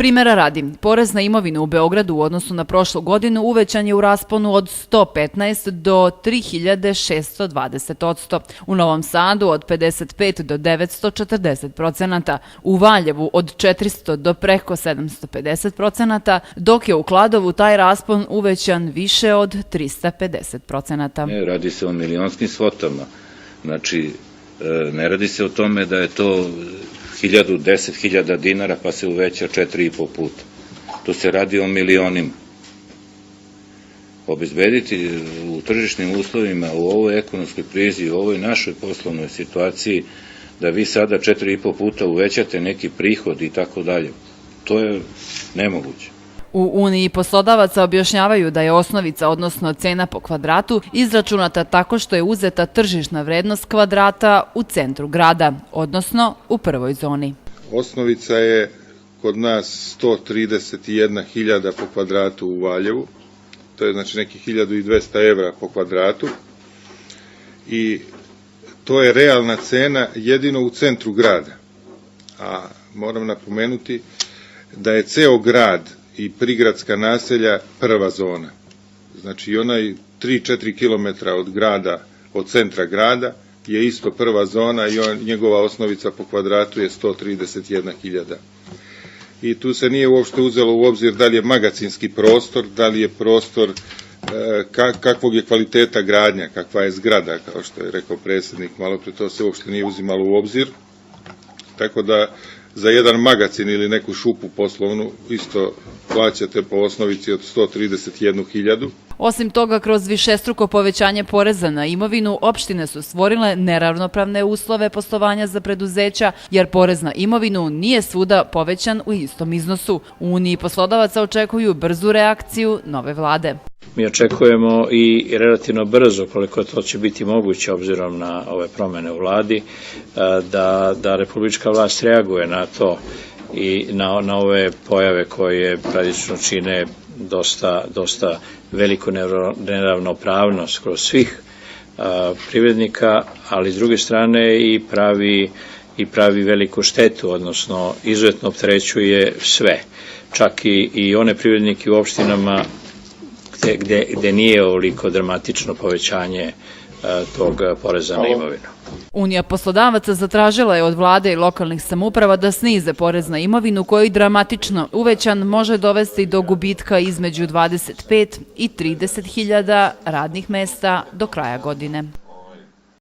Primera radi, porez na imovinu u Beogradu u odnosu na prošlu godinu uvećan je u rasponu od 115 do 3620%, u Novom Sadu od 55 do 940%, u Valjevu od 400 do preko 750%, dok je u Kladovu taj raspon uvećan više od 350%. Radi se o milionskim svotama, znači ne radi se o tome da je to 10.000 dinara pa se uveća 4,5 puta. To se radi o milionima. Obezbediti u tržišnim uslovima, u ovoj ekonomskoj krizi, u ovoj našoj poslovnoj situaciji, da vi sada 4,5 puta uvećate neki prihod i tako dalje, to je nemoguće. U Uniji poslodavaca objašnjavaju da je osnovica, odnosno cena po kvadratu, izračunata tako što je uzeta tržišna vrednost kvadrata u centru grada, odnosno u prvoj zoni. Osnovica je kod nas 131.000 po kvadratu u Valjevu, to je znači neki 1.200 evra po kvadratu i to je realna cena jedino u centru grada. A moram napomenuti da je ceo grad i prigradska naselja prva zona. Znači onaj 3-4 km od grada, od centra grada je isto prva zona i njegova osnovica po kvadratu je 131.000. I tu se nije uopšte uzelo u obzir da li je magacinski prostor, da li je prostor kakvog je kvaliteta gradnja, kakva je zgrada, kao što je rekao predsjednik, malo pre to se uopšte nije uzimalo u obzir. Tako da za jedan magacin ili neku šupu poslovnu isto plaćate po osnovici od 131.000. Osim toga, kroz višestruko povećanje poreza na imovinu, opštine su stvorile neravnopravne uslove poslovanja za preduzeća, jer porez na imovinu nije svuda povećan u istom iznosu. U Uniji poslodavaca očekuju brzu reakciju nove vlade. Mi očekujemo i relativno brzo, koliko to će biti moguće obzirom na ove promene u vladi, da republička vlast reaguje na to i na ove pojave koje praktično čine dosta veliku neravnopravnost kroz svih privrednika, ali s druge strane i pravi veliku štetu, odnosno izuzetno opterećuje sve, čak i one privrednike u opštinama gde nije ovoliko dramatično povećanje tog poreza na imovinu. Unija poslodavaca zatražila je od vlade i lokalnih samouprava da snize porez na imovinu koji dramatično uvećan može dovesti do gubitka između 25 i 30 hiljada radnih mesta do kraja godine.